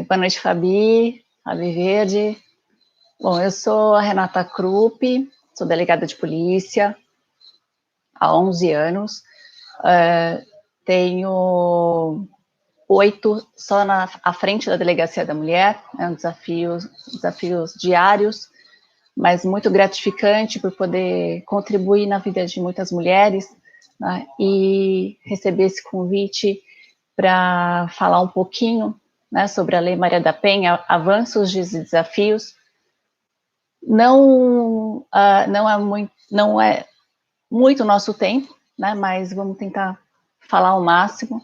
Boa noite, Fabi Verde. Bom, eu sou a Renata Krupp, sou delegada de polícia há 11 anos. Tenho 8 só à frente da Delegacia da Mulher, desafios diários, mas muito gratificante por poder contribuir na vida de muitas mulheres, né, e receber esse convite para falar um pouquinho, né, sobre a Lei Maria da Penha, avanços e desafios. Não é muito o nosso tempo, né, mas vamos tentar falar o máximo.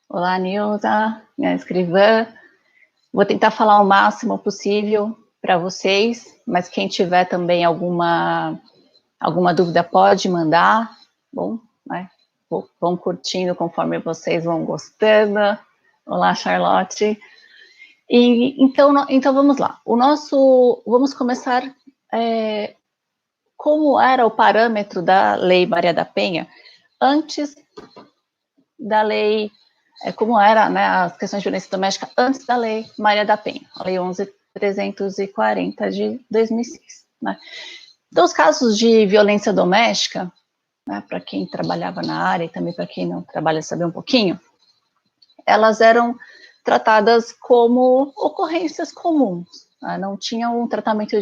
Olá, Nilza, minha escrivã. Vou tentar falar o máximo possível para vocês, mas quem tiver também alguma dúvida pode mandar. Bom, né? Vão curtindo conforme vocês vão gostando. Olá, Charlotte. Então vamos lá. Vamos começar como era o parâmetro da Lei Maria da Penha antes da lei, como era, né, as questões de violência doméstica antes da Lei Maria da Penha, a Lei 11.340 de 2006. Né? Então, os casos de violência doméstica, né, para quem trabalhava na área e também para quem não trabalha saber um pouquinho, elas eram tratadas como ocorrências comuns, né? Não tinham um tratamento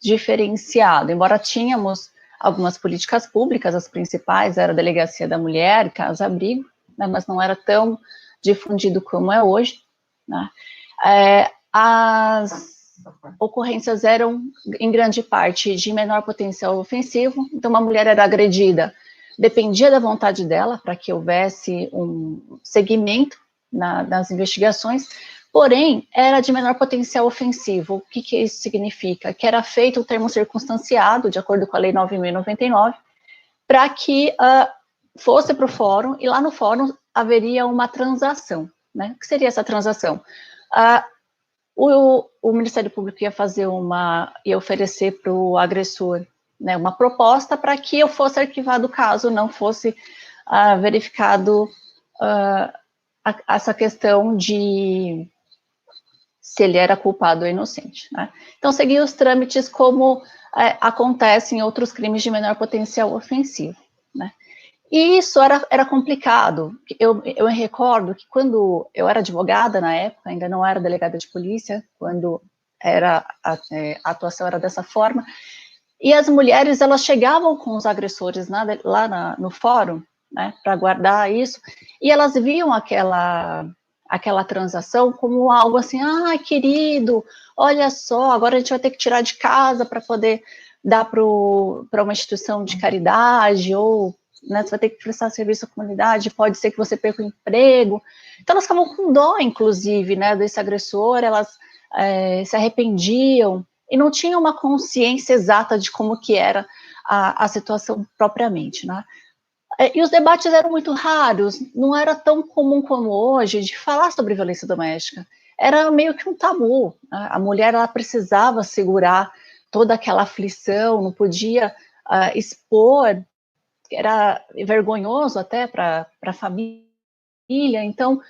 diferenciado, embora tínhamos algumas políticas públicas, as principais eram a Delegacia da Mulher, Casa-Abrigo, né, mas não era tão difundido como é hoje. Né? As ocorrências eram, em grande parte, de menor potencial ofensivo, então uma mulher era agredida, dependia da vontade dela para que houvesse um seguimento nas investigações, porém, era de menor potencial ofensivo. O que isso significa? Que era feito o termo circunstanciado, de acordo com a Lei 9.099, para que fosse para o fórum, e lá no fórum haveria uma transação. Né? O que seria essa transação? O Ministério Público ia oferecer para o agressor, né, uma proposta para que eu fosse arquivado o caso, não fosse verificado essa questão de se ele era culpado ou inocente. Né? Então, seguia os trâmites como acontece em outros crimes de menor potencial ofensivo. Né? E isso era complicado. Eu me recordo que quando eu era advogada na época, ainda não era delegada de polícia, quando a atuação era dessa forma, e as mulheres, elas chegavam com os agressores lá no fórum, né, para guardar isso, e elas viam aquela transação como algo assim, querido, olha só, agora a gente vai ter que tirar de casa para poder dar para uma instituição de caridade, ou, né, você vai ter que prestar serviço à comunidade, pode ser que você perca o emprego. Então elas ficavam com dó, inclusive, né, desse agressor, elas se arrependiam, e não tinham uma consciência exata de como que era a situação propriamente, né? E os debates eram muito raros, não era tão comum como hoje de falar sobre violência doméstica. Era meio que um tabu. Né? A mulher, ela precisava segurar toda aquela aflição, não podia expor, era vergonhoso até para a família. Então,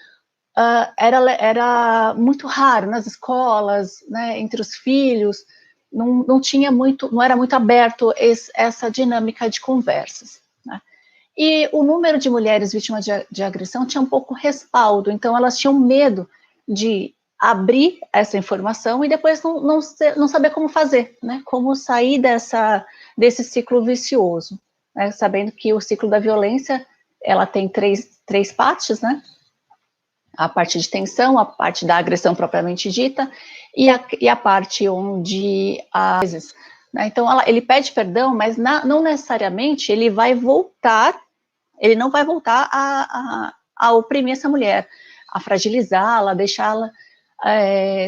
era muito raro nas escolas, né, entre os filhos, não era muito aberto essa dinâmica de conversas. Né? E o número de mulheres vítimas de agressão tinha um pouco respaldo, então elas tinham medo de abrir essa informação e depois não saber como fazer, né? Como sair desse ciclo vicioso, né? Sabendo que o ciclo da violência, ela tem três partes, né? A parte de tensão, a parte da agressão propriamente dita, e a parte onde, às vezes, né, então ele pede perdão, mas não necessariamente ele não vai voltar a oprimir essa mulher, a fragilizá-la, deixá-la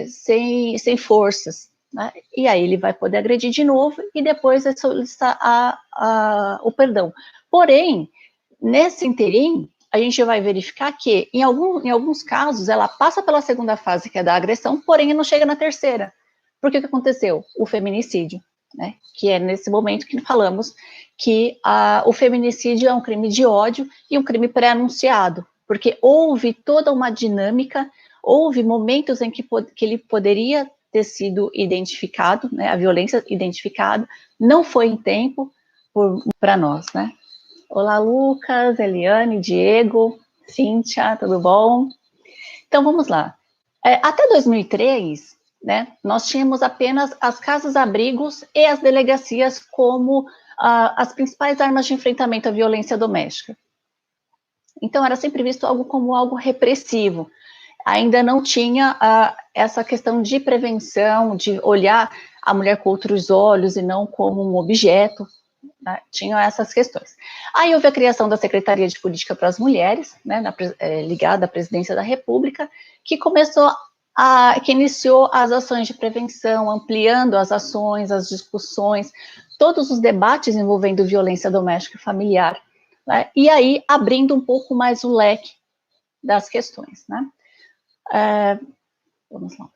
sem forças, né, e aí ele vai poder agredir de novo, e depois solicitar o perdão. Porém, nesse interim, a gente vai verificar que, em alguns casos, ela passa pela segunda fase, que é da agressão, porém não chega na terceira. Por que aconteceu? O feminicídio, né? Que é nesse momento que falamos que o feminicídio é um crime de ódio e um crime pré-anunciado, porque houve toda uma dinâmica, houve momentos em que ele poderia ter sido identificado, né, a violência identificada, não foi em tempo para nós, né? Olá, Lucas, Eliane, Diego, Cíntia, tudo bom? Então, vamos lá. Até 2003, né, nós tínhamos apenas as casas-abrigos e as delegacias como as principais armas de enfrentamento à violência doméstica. Então, era sempre visto algo como algo repressivo. Ainda não tinha essa questão de prevenção, de olhar a mulher com outros olhos e não como um objeto, né? Tinham essas questões. Aí houve a criação da Secretaria de Política para as Mulheres, né, ligada à Presidência da República, que que iniciou as ações de prevenção, ampliando as ações, as discussões, todos os debates envolvendo violência doméstica e familiar, né, e aí abrindo um pouco mais o leque das questões, né. Vamos lá.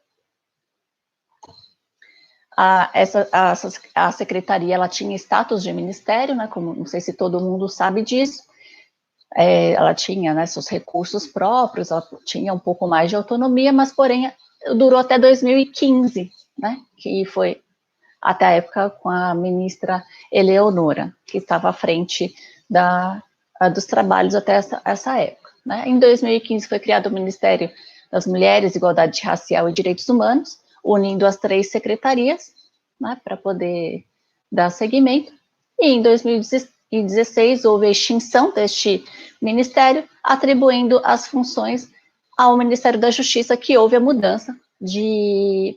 A secretaria, ela tinha status de ministério, né, como não sei se todo mundo sabe disso, ela tinha, né, seus recursos próprios, ela tinha um pouco mais de autonomia, mas, porém, durou até 2015, né, que foi até a época com a ministra Eleonora, que estava à frente dos trabalhos até essa época, né. Em 2015 foi criado o Ministério das Mulheres, Igualdade Racial e Direitos Humanos, unindo as 3 secretarias, né, para poder dar seguimento, e em 2016 houve a extinção deste ministério, atribuindo as funções ao Ministério da Justiça, que houve a mudança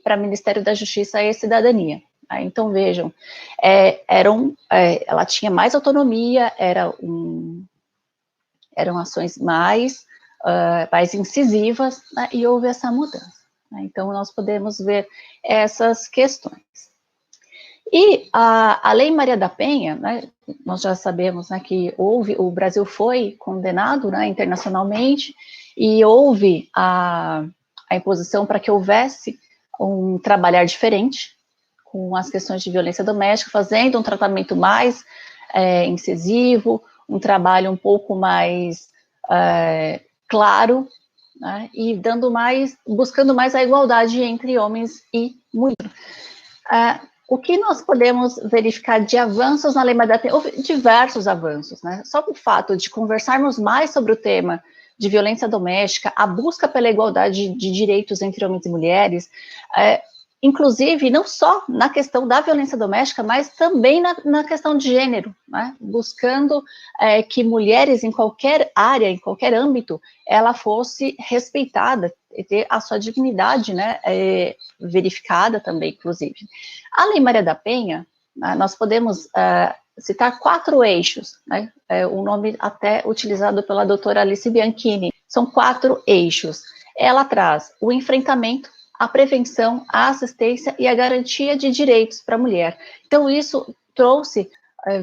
para Ministério da Justiça e Cidadania. Então, vejam, ela tinha mais autonomia, eram ações mais incisivas, né, e houve essa mudança. Né? Então, nós podemos ver essas questões. E a Lei Maria da Penha, né, nós já sabemos, né, que o Brasil foi condenado, né, internacionalmente, e houve a imposição para que houvesse um trabalhar diferente com as questões de violência doméstica, fazendo um tratamento mais incisivo, um trabalho um pouco mais claro, né, e buscando mais a igualdade entre homens e mulheres. O que nós podemos verificar de avanços na Lei Maria da Penha? Houve diversos avanços, né? Só o fato de conversarmos mais sobre o tema de violência doméstica, a busca pela igualdade de direitos entre homens e mulheres, inclusive não só na questão da violência doméstica, mas também na questão de gênero, né? Buscando que mulheres em qualquer área, em qualquer âmbito, ela fosse respeitada e ter a sua dignidade, né, verificada também, inclusive. A Lei Maria da Penha, nós podemos citar 4 eixos, né, o nome até utilizado pela doutora Alice Bianchini, são 4 eixos. Ela traz o enfrentamento, a prevenção, a assistência e a garantia de direitos para a mulher. Então, isso trouxe,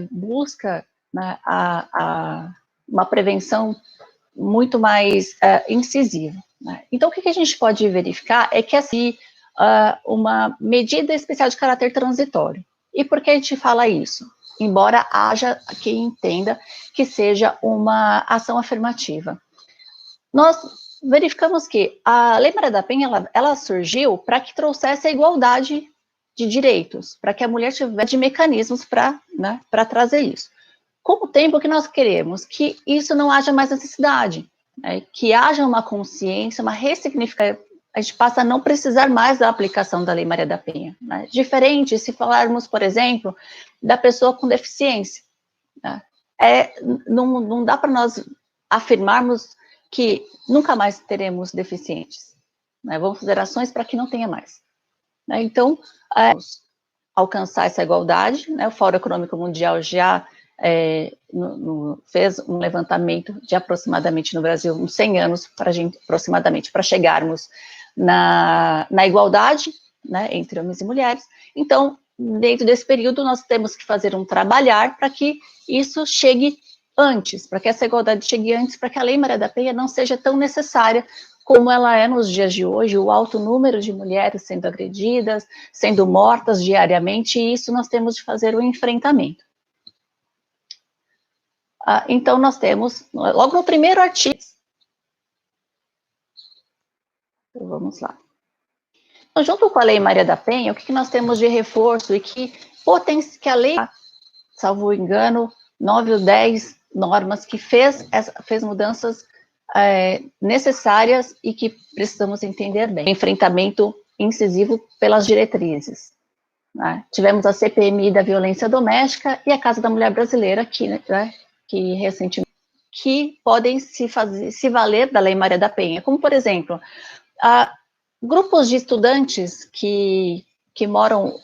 busca, né, uma prevenção muito mais incisiva. Né? Então, o que a gente pode verificar é que, assim, uma medida especial de caráter transitório. E por que a gente fala isso? Embora haja quem entenda que seja uma ação afirmativa. Nós verificamos que a Lei Maria da Penha, ela surgiu para que trouxesse a igualdade de direitos, para que a mulher tivesse mecanismos para, né, trazer isso. Com o tempo, que nós queremos que isso não haja mais necessidade, né, que haja uma consciência, uma ressignificação, a gente passa a não precisar mais da aplicação da Lei Maria da Penha. Né? Diferente se falarmos, por exemplo, da pessoa com deficiência. Né? Não dá para nós afirmarmos que nunca mais teremos deficientes. Né? Vamos fazer ações para que não tenha mais. Né? Então, alcançar essa igualdade, né? O Fórum Econômico Mundial já fez um levantamento de aproximadamente no Brasil uns 100 anos aproximadamente para chegarmos na igualdade, né, entre homens e mulheres. Então, dentro desse período, nós temos que fazer um trabalhar para que isso chegue antes, para que essa igualdade chegue antes, para que a Lei Maria da Penha não seja tão necessária como ela é nos dias de hoje, o alto número de mulheres sendo agredidas, sendo mortas diariamente, e isso nós temos de fazer um enfrentamento. Então, nós temos, logo no primeiro artigo, Então, vamos lá. Então, junto com a Lei Maria da Penha, o que nós temos de reforço e que a lei, salvo engano, 9 ou 10 normas que fez mudanças necessárias e que precisamos entender bem. O enfrentamento incisivo pelas diretrizes. Né? Tivemos a CPMI da violência doméstica e a Casa da Mulher Brasileira, que recentemente podem se valer da Lei Maria da Penha, como, por exemplo, grupos de estudantes que moram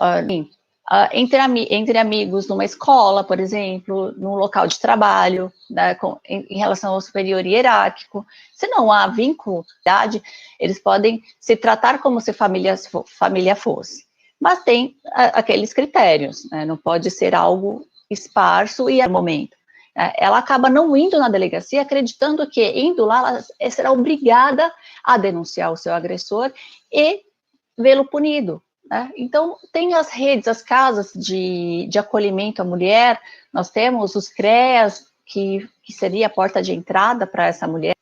entre amigos numa escola, por exemplo, num local de trabalho, né, em relação ao superior hierárquico. Se não há vínculo, eles podem se tratar como se família fosse. Mas tem aqueles critérios, né, não pode ser algo esparso e a momento. Ela acaba não indo na delegacia, acreditando que, indo lá, ela será obrigada a denunciar o seu agressor e vê-lo punido. Né? Então, tem as redes, as casas de acolhimento à mulher, nós temos os CREAS, que seria a porta de entrada para essa mulher.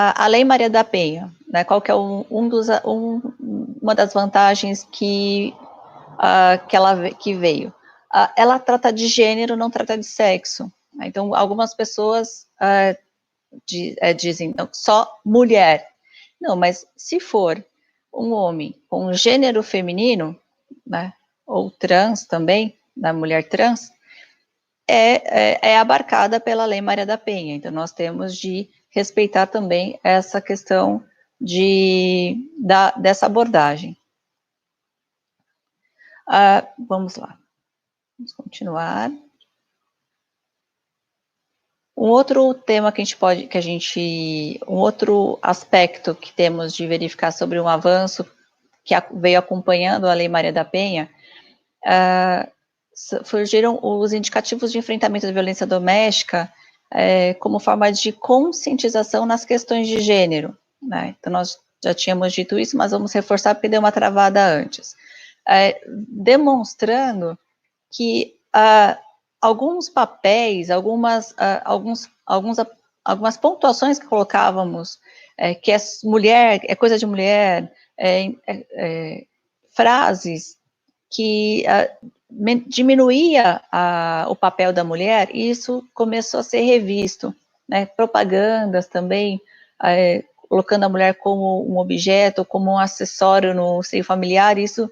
A Lei Maria da Penha, né, qual que é uma das vantagens que veio? Ela trata de gênero, não trata de sexo. Então, algumas pessoas dizem, não, só mulher. Não, mas se for um homem com gênero feminino, né, ou trans também, da mulher trans, é abarcada pela Lei Maria da Penha. Então, nós temos de respeitar também essa questão dessa abordagem. Vamos lá. Vamos continuar. Um outro tema um outro aspecto que temos de verificar sobre um avanço que veio acompanhando a Lei Maria da Penha, surgiram os indicativos de enfrentamento da violência doméstica como forma de conscientização nas questões de gênero, né? Então, nós já tínhamos dito isso, mas vamos reforçar porque deu uma travada antes. Demonstrando que alguns papéis, algumas pontuações que colocávamos, que mulher, é coisa de mulher, frases que diminuía o papel da mulher, e isso começou a ser revisto, né? Propagandas também, colocando a mulher como um objeto, como um acessório no seio familiar, isso,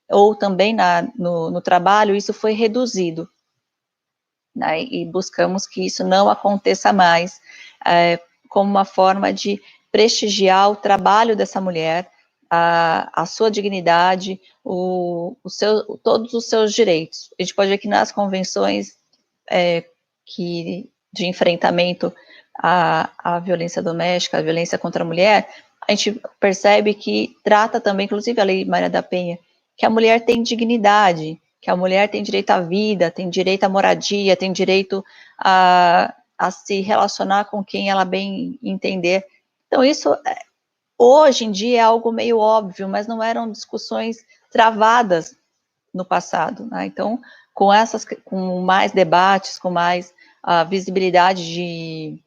ou também no trabalho, isso foi reduzido, né? E buscamos que isso não aconteça mais, como uma forma de prestigiar o trabalho dessa mulher, a sua dignidade, todos os seus direitos. A gente pode ver que nas convenções de enfrentamento à violência doméstica, à violência contra a mulher, a gente percebe que trata também, inclusive a Lei Maria da Penha, que a mulher tem dignidade, que a mulher tem direito à vida, tem direito à moradia, tem direito a se relacionar com quem ela bem entender. Então, isso hoje em dia é algo meio óbvio, mas não eram discussões travadas no passado, né? Então, com mais debates, com mais visibilidade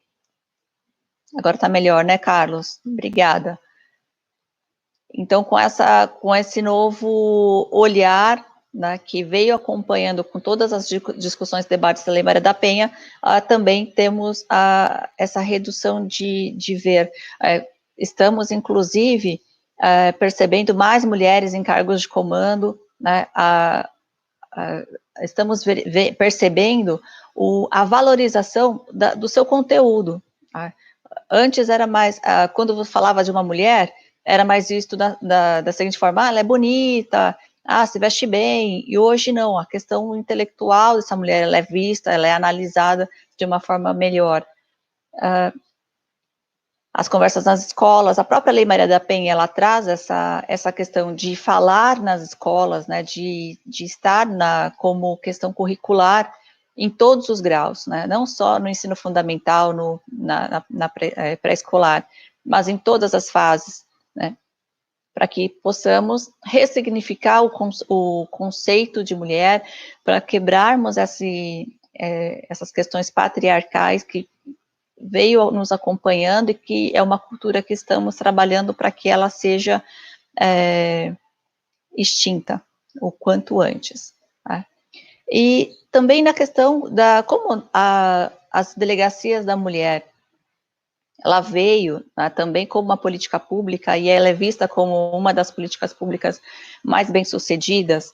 Agora está melhor, né, Carlos? Obrigada. Então, com esse novo olhar, né, que veio acompanhando com todas as discussões e debates da Lei Maria da Penha, também temos essa redução de ver. Estamos, inclusive, percebendo mais mulheres em cargos de comando, né, estamos percebendo a valorização do seu conteúdo. Antes era mais, quando falava de uma mulher, era mais visto da seguinte forma: ela é bonita, se veste bem, e hoje não, a questão intelectual dessa mulher, ela é vista, ela é analisada de uma forma melhor. As conversas nas escolas, a própria Lei Maria da Penha, ela traz essa questão de falar nas escolas, né, de estar como questão curricular em todos os graus, né, não só no ensino fundamental, na pré-escolar, mas em todas as fases, né, para que possamos ressignificar o conceito de mulher, para quebrarmos essas questões patriarcais que veio nos acompanhando e que é uma cultura que estamos trabalhando para que ela seja extinta o quanto antes. Tá? E também na questão da como as delegacias da mulher, ela veio, né, também como uma política pública e ela é vista como uma das políticas públicas mais bem-sucedidas.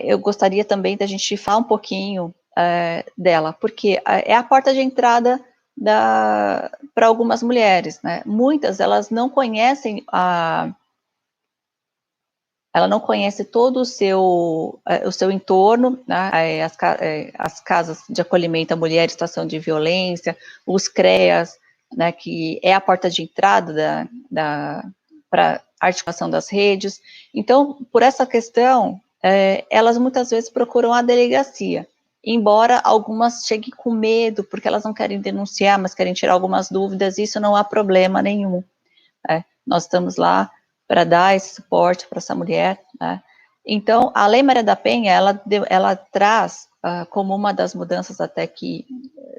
Eu gostaria também da gente falar um pouquinho dela, porque é a porta de entrada para algumas mulheres, né? Muitas, elas não conhecem ela não conhece todo o seu entorno, né? As casas de acolhimento à mulher em situação de violência, os CREAS, né, que é a porta de entrada para a articulação das redes. Então, por essa questão, elas muitas vezes procuram a delegacia, embora algumas cheguem com medo, porque elas não querem denunciar, mas querem tirar algumas dúvidas, isso não há problema nenhum. Nós estamos lá para dar esse suporte para essa mulher, né? Então, a Lei Maria da Penha, ela traz como uma das mudanças até que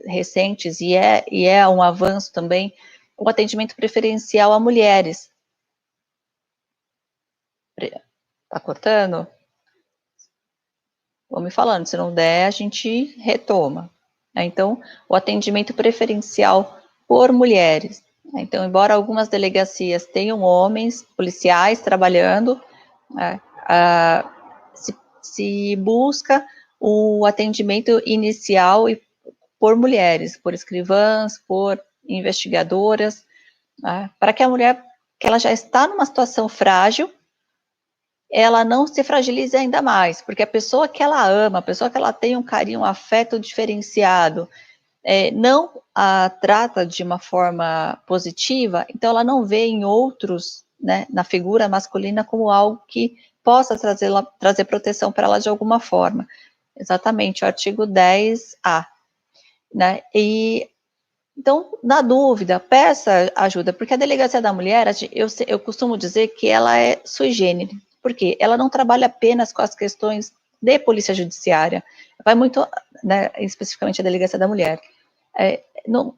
recentes, e é um avanço também, o atendimento preferencial a mulheres. Tá cortando? Vou me falando, se não der, a gente retoma. Então, o atendimento preferencial por mulheres. Então, embora algumas delegacias tenham homens policiais trabalhando, se busca o atendimento inicial por mulheres, por escrivãs, por investigadoras, para que a mulher, que ela já está numa situação frágil, ela não se fragilize ainda mais, porque a pessoa que ela ama, a pessoa que ela tem um carinho, um afeto diferenciado, não a trata de uma forma positiva, então ela não vê em outros, né, na figura masculina, como algo que possa trazer proteção para ela de alguma forma. Exatamente, o artigo 10A. Né? E, então, na dúvida, peça ajuda, porque a Delegacia da Mulher, eu costumo dizer que ela é sui generis, porque ela não trabalha apenas com as questões de polícia judiciária, vai muito, né, especificamente a Delegacia da Mulher,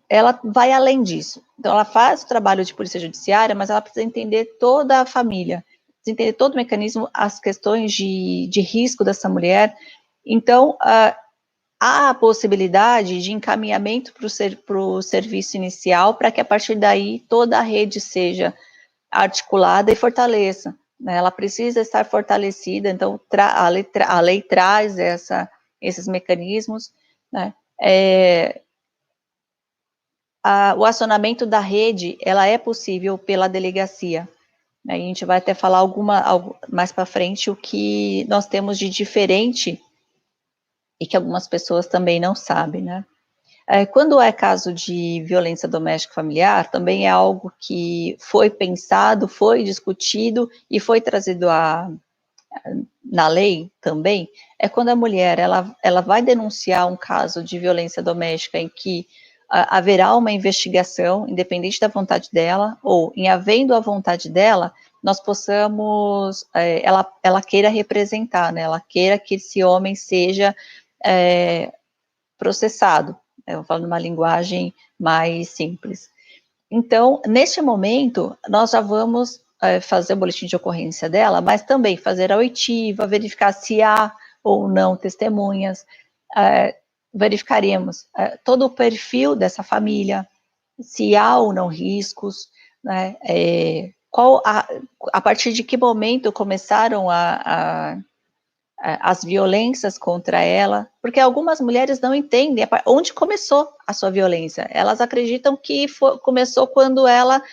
ela vai além disso. Então, ela faz o trabalho de polícia judiciária, mas ela precisa entender toda a família, precisa entender todo o mecanismo, as questões de risco dessa mulher. Então, há a possibilidade de encaminhamento para o serviço inicial, para que a partir daí toda a rede seja articulada e fortaleça. Né? Ela precisa estar fortalecida, então a lei traz esses mecanismos, né? O acionamento da rede, ela é possível pela delegacia. A gente vai até falar mais para frente o que nós temos de diferente e que algumas pessoas também não sabem, né? Quando é caso de violência doméstica familiar, também é algo que foi pensado, foi discutido e foi trazido na lei também, é quando a mulher ela vai denunciar um caso de violência doméstica em que haverá uma investigação, independente da vontade dela, ou em havendo a vontade dela, nós possamos, ela queira representar, né, ela queira que esse homem seja processado, eu falo numa linguagem mais simples. Então, neste momento, nós já vamos fazer o boletim de ocorrência dela, mas também fazer a oitiva, verificar se há ou não testemunhas, verificaremos todo o perfil dessa família, se há ou não riscos, né, a partir de que momento começaram as violências contra ela, porque algumas mulheres não entendem onde começou a sua violência. Elas acreditam que começou quando ela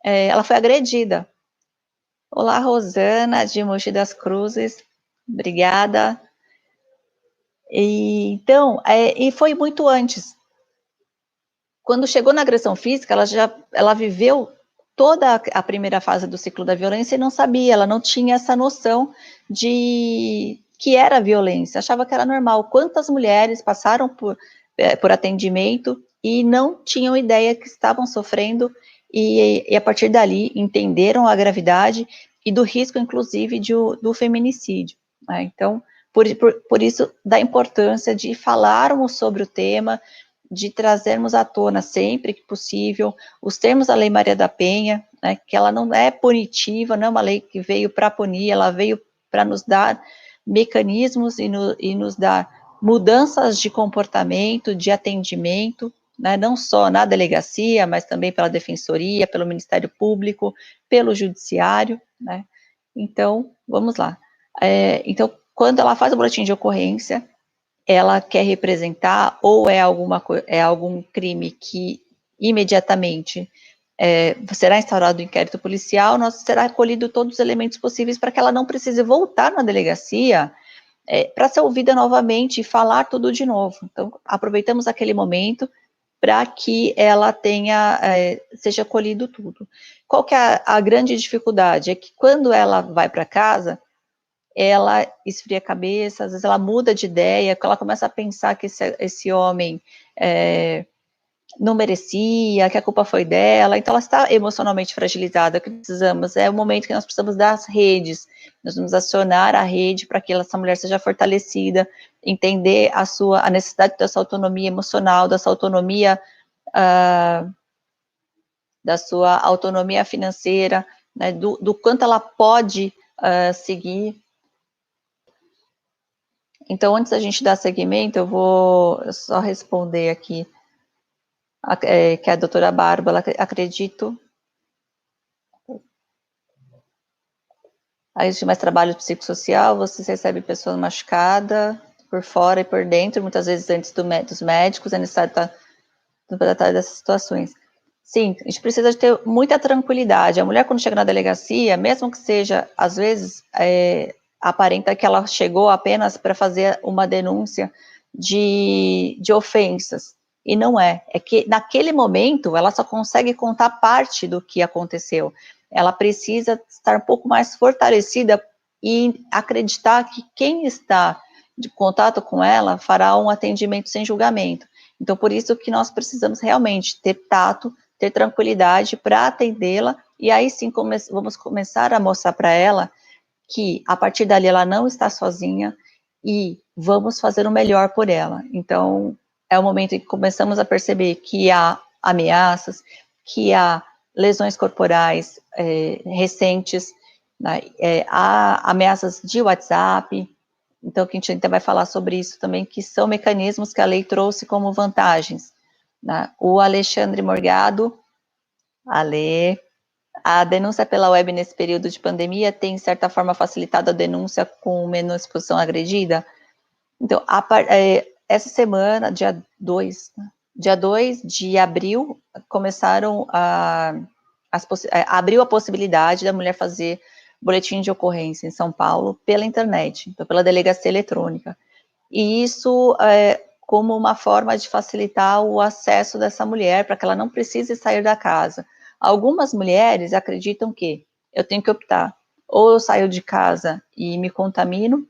ela foi agredida. Olá, Rosana, de Mogi das Cruzes, obrigada. Então, e foi muito antes. Quando chegou na agressão física, ela viveu toda a primeira fase do ciclo da violência e não sabia, ela não tinha essa noção de que era violência, achava que era normal. Quantas mulheres passaram por atendimento e não tinham ideia que estavam sofrendo e a partir dali entenderam a gravidade e do risco, inclusive, do feminicídio. Né? Então, por isso, da importância de falarmos sobre o tema, de trazermos à tona sempre que possível os termos da Lei Maria da Penha, né, que ela não é punitiva, não é uma lei que veio para punir, ela veio para nos dar mecanismos e nos dar mudanças de comportamento, de atendimento, né, não só na delegacia, mas também pela Defensoria, pelo Ministério Público, pelo Judiciário, né. Então, vamos lá. Então, quando ela faz o boletim de ocorrência, ela quer representar ou é algum crime que imediatamente será instaurado o inquérito policial, será colhido todos os elementos possíveis para que ela não precise voltar na delegacia para ser ouvida novamente e falar tudo de novo. Então, aproveitamos aquele momento para que ela seja colhido tudo. Qual que é a grande dificuldade? É que quando ela vai para casa, ela esfria a cabeça, às vezes ela muda de ideia, ela começa a pensar que esse homem não merecia, que a culpa foi dela, então ela está emocionalmente fragilizada. O que precisamos é o momento que nós precisamos das redes, nós vamos acionar a rede para que essa mulher seja fortalecida, entender a necessidade dessa autonomia emocional, dessa autonomia, da sua autonomia financeira, né, do quanto ela pode seguir. Então, antes da gente dar seguimento, eu vou só responder aqui, que a doutora Bárbara, acredito. Aí existe mais trabalho psicossocial, você recebe pessoa machucada por fora e por dentro, muitas vezes antes dos médicos, é necessário tratar dessas situações. Sim, a gente precisa de ter muita tranquilidade. A mulher, quando chega na delegacia, mesmo que seja, às vezes, aparenta que ela chegou apenas para fazer uma denúncia de ofensas, e não é. É que, naquele momento, ela só consegue contar parte do que aconteceu. Ela precisa estar um pouco mais fortalecida e acreditar que quem está de contato com ela fará um atendimento sem julgamento. Então, por isso que nós precisamos realmente ter tato, ter tranquilidade para atendê-la, e aí sim vamos começar a mostrar para ela que a partir dali ela não está sozinha e vamos fazer o melhor por ela. Então, é o momento em que começamos a perceber que há ameaças, que há lesões corporais recentes, né, há ameaças de WhatsApp. Então, que a gente ainda vai falar sobre isso também, que são mecanismos que a lei trouxe como vantagens, né? O Alexandre Morgado, a denúncia pela web nesse período de pandemia tem, de certa forma, facilitado a denúncia com menos exposição agredida? Então, essa semana, dia 2 de abril, começaram abriu a possibilidade da mulher fazer boletim de ocorrência em São Paulo pela internet, então pela delegacia eletrônica. E isso como uma forma de facilitar o acesso dessa mulher, para que ela não precise sair da casa. Algumas mulheres acreditam que eu tenho que optar, ou eu saio de casa e me contamino,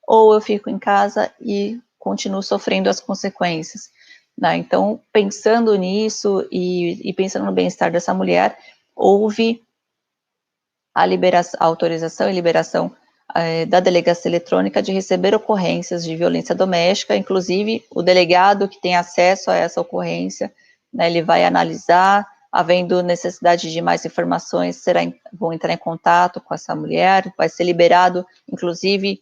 ou eu fico em casa e continuo sofrendo as consequências, né? Então, pensando nisso e pensando no bem-estar dessa mulher, houve a autorização e liberação da delegacia eletrônica de receber ocorrências de violência doméstica, inclusive o delegado que tem acesso a essa ocorrência, né, ele vai analisar, havendo necessidade de mais informações, vão entrar em contato com essa mulher, vai ser liberado, inclusive,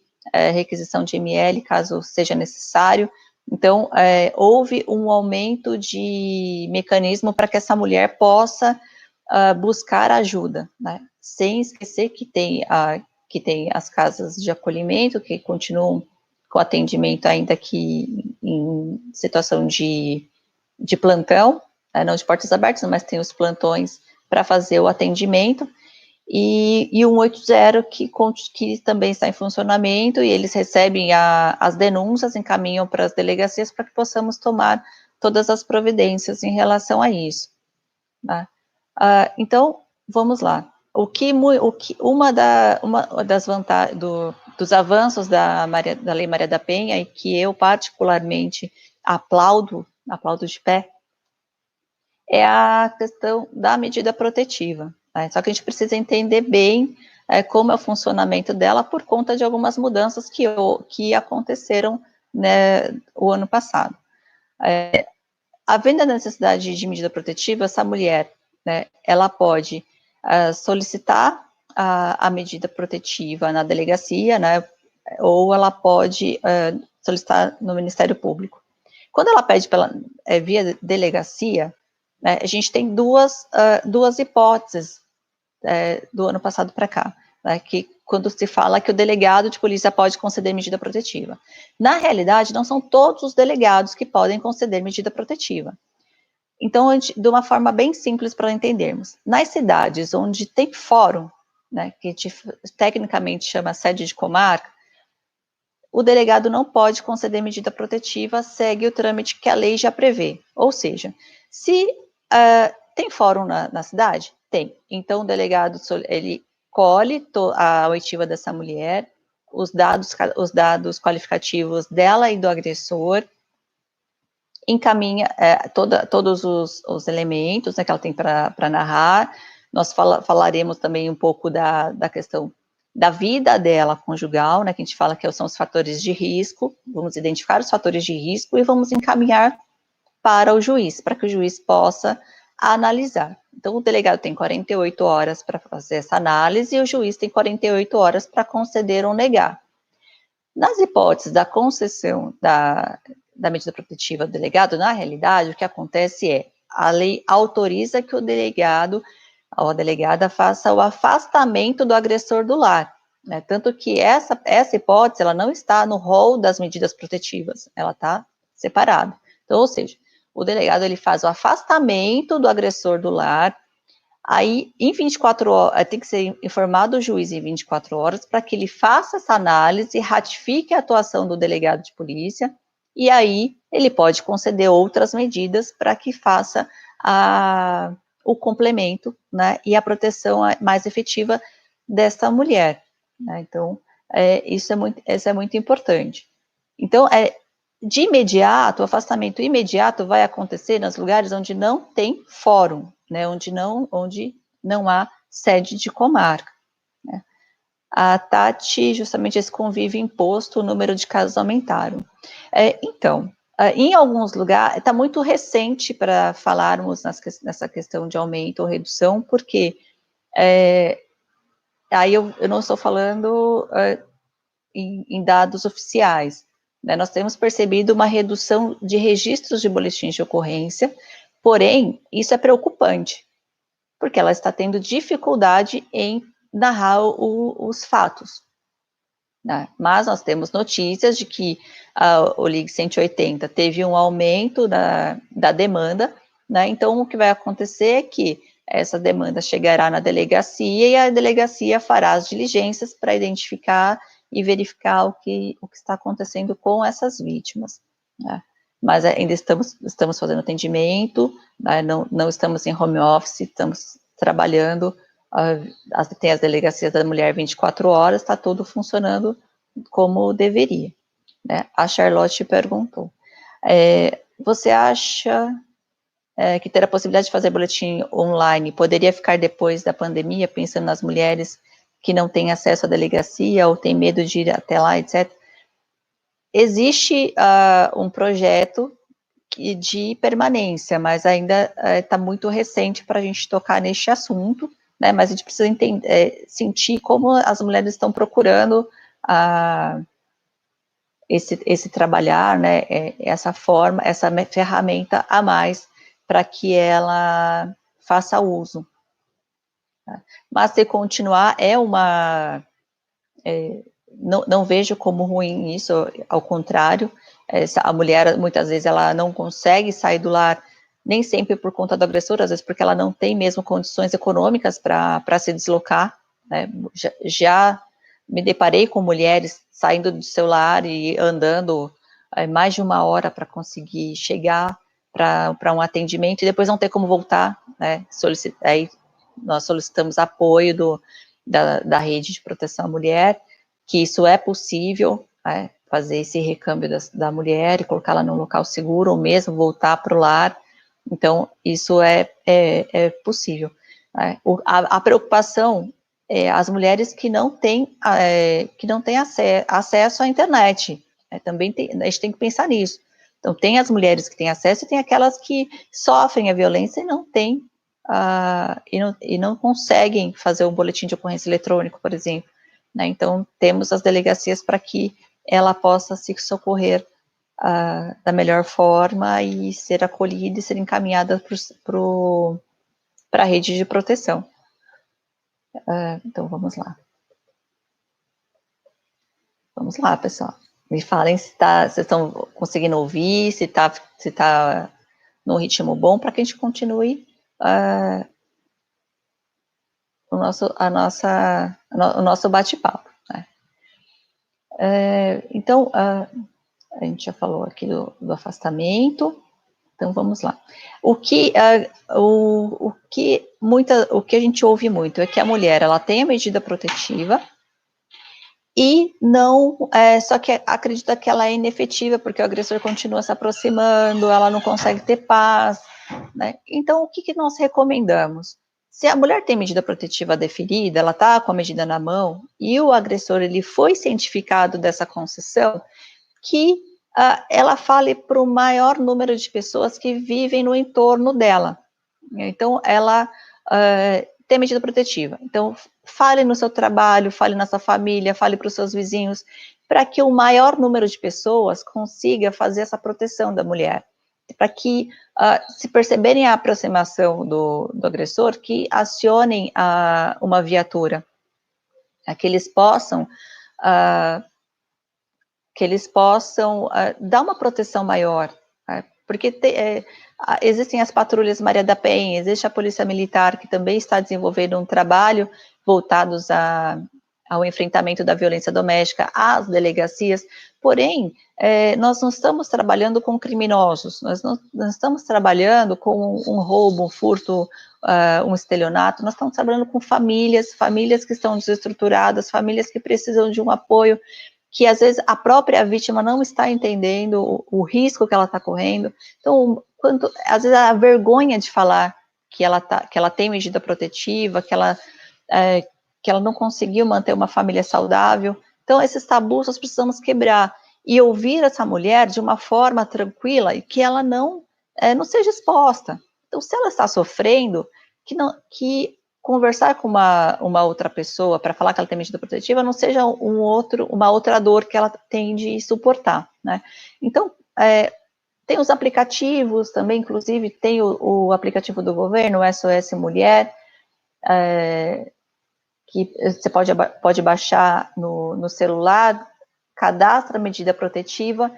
requisição de ML, caso seja necessário. Então, houve um aumento de mecanismo para que essa mulher possa buscar ajuda, né? Sem esquecer que tem as casas de acolhimento, que continuam com atendimento ainda que em situação de plantão, não de portas abertas, mas tem os plantões para fazer o atendimento, e o 180 que também está em funcionamento, e eles recebem as denúncias, encaminham para as delegacias para que possamos tomar todas as providências em relação a isso, né? Então, vamos lá. Uma das vantagens dos avanços da Lei Maria da Penha, e que eu particularmente aplaudo de pé, é a questão da medida protetiva, né? Só que a gente precisa entender bem como é o funcionamento dela por conta de algumas mudanças que aconteceram, né, o ano passado. havendo a necessidade de medida protetiva, essa mulher, né, ela pode solicitar a medida protetiva na delegacia, né, ou ela pode solicitar no Ministério Público. Quando ela pede via delegacia, né, a gente tem duas hipóteses do ano passado para cá, né, que quando se fala que o delegado de polícia pode conceder medida protetiva. Na realidade, não são todos os delegados que podem conceder medida protetiva. Então, de uma forma bem simples para entendermos, nas cidades onde tem fórum, né, que tecnicamente chama sede de comarca, o delegado não pode conceder medida protetiva, segue o trâmite que a lei já prevê. Ou seja, se tem fórum na cidade? Tem. Então, o delegado, ele colhe a oitiva dessa mulher, os dados qualificativos dela e do agressor, encaminha todos os elementos, né, que ela tem para narrar. Nós falaremos também um pouco da questão da vida dela conjugal, né, que a gente fala que são os fatores de risco, vamos identificar os fatores de risco e vamos encaminhar para o juiz, para que o juiz possa analisar. Então, o delegado tem 48 horas para fazer essa análise e o juiz tem 48 horas para conceder ou negar. Nas hipóteses da concessão da medida protetiva do delegado, na realidade, o que acontece a lei autoriza que o delegado ou a delegada faça o afastamento do agressor do lar, né? Tanto que essa hipótese, ela não está no rol das medidas protetivas, ela está separada. Então, ou seja, o delegado, ele faz o afastamento do agressor do lar, aí, em 24 horas, tem que ser informado o juiz em 24 horas para que ele faça essa análise, ratifique a atuação do delegado de polícia, e aí ele pode conceder outras medidas para que faça o complemento, né, e a proteção mais efetiva dessa mulher, né? Então, isso é muito importante. Então, de imediato, o afastamento imediato vai acontecer nos lugares onde não tem fórum, né, onde não há sede de comarca, né. A Tati, justamente esse convívio imposto, o número de casos aumentaram. Então, em alguns lugares, está muito recente para falarmos nessa questão de aumento ou redução, porque aí eu não estou falando em dados oficiais, né? Nós temos percebido uma redução de registros de boletins de ocorrência, porém, isso é preocupante, porque ela está tendo dificuldade em narrar os fatos, né? Mas nós temos notícias de que o Ligue 180 teve um aumento da demanda, né? Então, o que vai acontecer é que essa demanda chegará na delegacia e a delegacia fará as diligências para identificar e verificar o que está acontecendo com essas vítimas, né? Mas ainda estamos fazendo atendimento, né? Não estamos em home office, estamos trabalhando, tem as delegacias da mulher 24 horas, está tudo funcionando como deveria, né? A Charlotte perguntou, você acha que ter a possibilidade de fazer boletim online poderia ficar depois da pandemia, pensando nas mulheres que não têm acesso à delegacia ou têm medo de ir até lá, etc. Existe um projeto de permanência, mas ainda está muito recente para a gente tocar neste assunto, né? Mas a gente precisa sentir como as mulheres estão procurando esse trabalhar, né? Essa forma, essa ferramenta a mais para que ela faça uso. Mas se continuar, não vejo como ruim isso, ao contrário, a mulher, muitas vezes, ela não consegue sair do lar, nem sempre por conta do agressor, às vezes porque ela não tem mesmo condições econômicas para se deslocar, né? Já me deparei com mulheres saindo do seu lar e andando mais de 1 hora para conseguir chegar para um atendimento e depois não ter como voltar, né? Aí nós solicitamos apoio da rede de proteção à mulher, que isso é possível, né? Fazer esse recâmbio da mulher e colocá-la num local seguro, ou mesmo voltar para o lar. Então, isso é possível, né? A preocupação é as mulheres que não têm acesso à internet, né? Também a gente tem que pensar nisso. Então, tem as mulheres que têm acesso e tem aquelas que sofrem a violência e não têm, e não conseguem fazer um boletim de ocorrência eletrônico, por exemplo, né? Então, temos as delegacias para que ela possa se socorrer da melhor forma e ser acolhida e ser encaminhada para a rede de proteção. Então, vamos lá. Vamos lá, pessoal. Me falem se vocês estão conseguindo ouvir, se tá no ritmo bom, para que a gente continue o nosso bate-papo. Né? Então, a gente já falou aqui do afastamento, então vamos lá. O que a gente ouve muito é que a mulher ela tem a medida protetiva e não, só que acredita que ela é inefetiva, porque o agressor continua se aproximando, ela não consegue ter paz, né? Então, o que nós recomendamos? Se a mulher tem medida protetiva deferida, ela está com a medida na mão, e o agressor ele foi cientificado dessa concessão, que ela fale para o maior número de pessoas que vivem no entorno dela. Então, ela tem medida protetiva. Então, fale no seu trabalho, fale na sua família, fale para os seus vizinhos, para que o maior número de pessoas consiga fazer essa proteção da mulher. Para que, se perceberem a aproximação do agressor, que acionem uma viatura, que eles possam dar uma proteção maior, porque existem as patrulhas Maria da Penha, existe a Polícia Militar, que também está desenvolvendo um trabalho voltados ao enfrentamento da violência doméstica, às delegacias, porém, nós não estamos trabalhando com criminosos, nós não estamos trabalhando com um roubo, um furto, um estelionato, nós estamos trabalhando com famílias que estão desestruturadas, famílias que precisam de um apoio, que às vezes a própria vítima não está entendendo o risco que ela está correndo. Então, às vezes a vergonha de falar que ela tem medida protetiva, que ela não conseguiu manter uma família saudável. Então, esses tabus nós precisamos quebrar e ouvir essa mulher de uma forma tranquila e que ela não seja exposta. Então, se ela está sofrendo, que conversar com uma outra pessoa para falar que ela tem medida protetiva não seja uma outra dor que ela tem de suportar, né? Então, tem os aplicativos também, inclusive tem o aplicativo do governo, o SOS Mulher, que você pode baixar no celular, cadastra a medida protetiva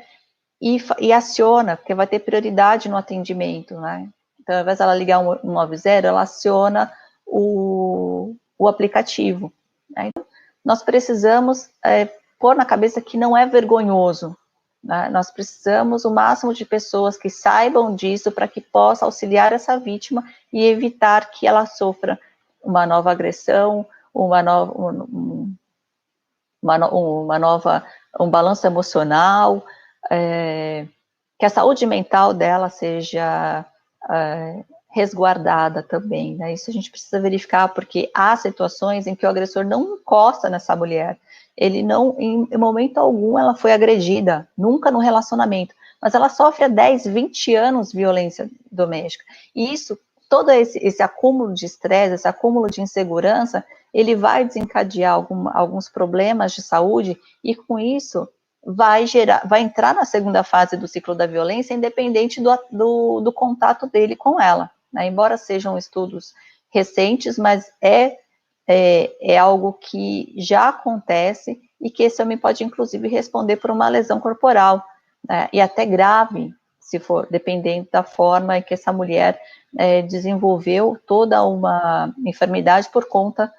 e aciona, porque vai ter prioridade no atendimento, né? Então, ao invés dela ligar 190, ela aciona o aplicativo. Né? Então, nós precisamos pôr na cabeça que não é vergonhoso. Né? Nós precisamos o máximo de pessoas que saibam disso para que possa auxiliar essa vítima e evitar que ela sofra uma nova agressão, um balanço emocional, que a saúde mental dela seja resguardada também, né? Isso a gente precisa verificar, porque há situações em que o agressor não encosta nessa mulher, ele não, em momento algum, ela foi agredida, nunca no relacionamento, mas ela sofre há 10, 20 anos violência doméstica, e isso, todo esse acúmulo de estresse, esse acúmulo de insegurança, ele vai desencadear alguns problemas de saúde, e com isso, vai entrar na segunda fase do ciclo da violência, independente do contato dele com ela, né? Embora sejam estudos recentes, mas é algo que já acontece e que esse homem pode, inclusive, responder por uma lesão corporal, né? E até grave, se for, dependendo da forma em que essa mulher desenvolveu toda uma enfermidade por conta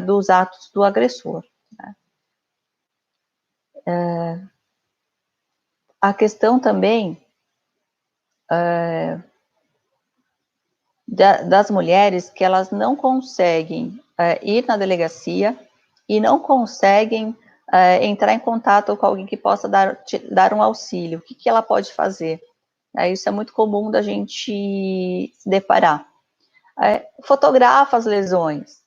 dos atos do agressor. Né? A questão também das mulheres que elas não conseguem ir na delegacia e não conseguem entrar em contato com alguém que possa dar um auxílio. O que ela pode fazer? Isso é muito comum da gente se deparar. Fotografa as lesões.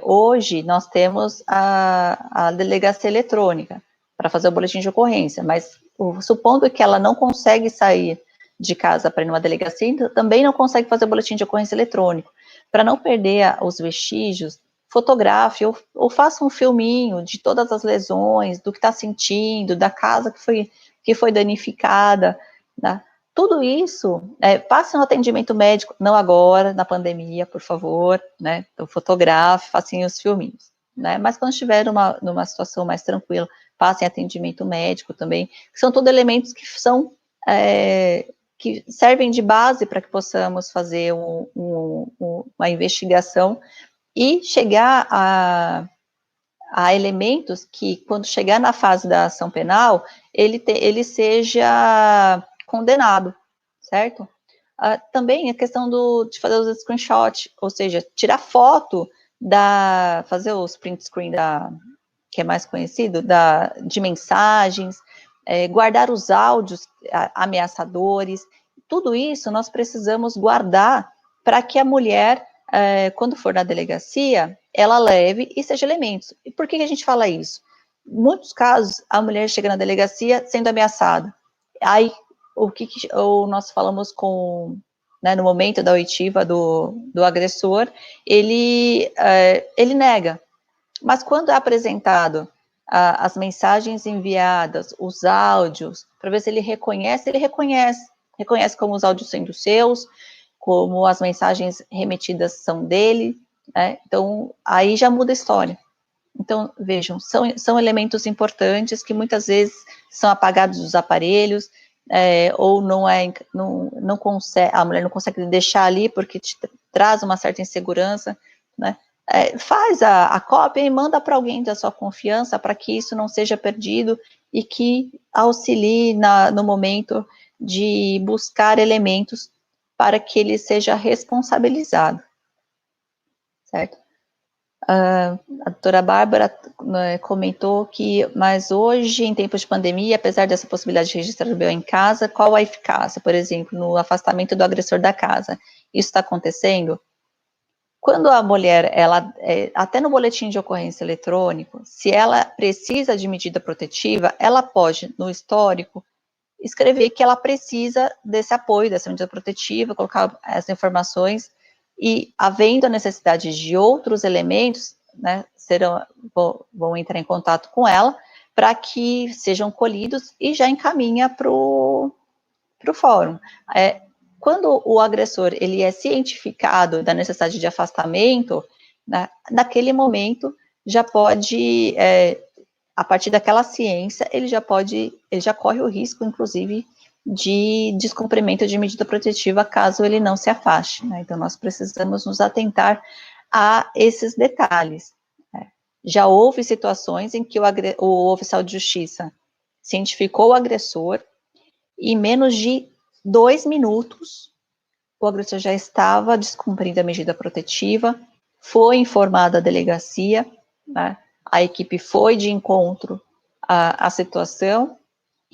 Hoje nós temos a delegacia eletrônica para fazer o boletim de ocorrência, mas supondo que ela não consegue sair de casa para ir numa delegacia, então também não consegue fazer boletim de ocorrência eletrônico. Para não perder os vestígios, fotografe ou faça um filminho de todas as lesões, do que está sentindo, da casa que foi danificada, né? Tudo isso, passe um atendimento médico, não agora, na pandemia, por favor, né? Então, fotografe, façam os filminhos, né? Mas quando estiver numa situação mais tranquila, passem atendimento médico também, que são todos elementos que são que servem de base para que possamos fazer uma investigação e chegar a elementos que, quando chegar na fase da ação penal, ele seja condenado, certo? Também a questão de fazer os screenshots, ou seja, tirar foto fazer os print screen que é mais conhecido, de mensagens, guardar os áudios ameaçadores, tudo isso nós precisamos guardar para que a mulher, quando for na delegacia, ela leve e seja elementos. E por que a gente fala isso? Em muitos casos, a mulher chega na delegacia sendo ameaçada. Aí, nós falamos né, no momento da oitiva do agressor, ele nega. Mas quando é apresentado as mensagens enviadas, os áudios, para ver se ele reconhece, reconhece como os áudios sendo seus, como as mensagens remetidas são dele, né? Então, aí já muda a história. Então, vejam, são elementos importantes que muitas vezes são apagados dos aparelhos, ou não consegue, a mulher não consegue deixar ali porque traz uma certa insegurança, né? Faz a cópia e manda para alguém da sua confiança para que isso não seja perdido e que auxilie no momento de buscar elementos para que ele seja responsabilizado, certo? A doutora Bárbara comentou que, mas hoje, em tempos de pandemia, apesar dessa possibilidade de registrar o BO em casa, qual a eficácia, por exemplo, no afastamento do agressor da casa? Isso está acontecendo? Quando a mulher, até no boletim de ocorrência eletrônico, se ela precisa de medida protetiva, ela pode, no histórico, escrever que ela precisa desse apoio, dessa medida protetiva, colocar as informações, e havendo a necessidade de outros elementos, né, vão entrar em contato com ela, para que sejam colhidos e já encaminha para o fórum. Quando o agressor ele é cientificado da necessidade de afastamento, né, naquele momento já pode, a partir daquela ciência, ele já corre o risco, inclusive, de descumprimento de medida protetiva caso ele não se afaste, né? Então, nós precisamos nos atentar a esses detalhes, né? Já houve situações em que o oficial de justiça cientificou o agressor e em menos de 2 minutos o agressor já estava descumprindo a medida protetiva, foi informada a delegacia, né? A equipe foi de encontro à situação,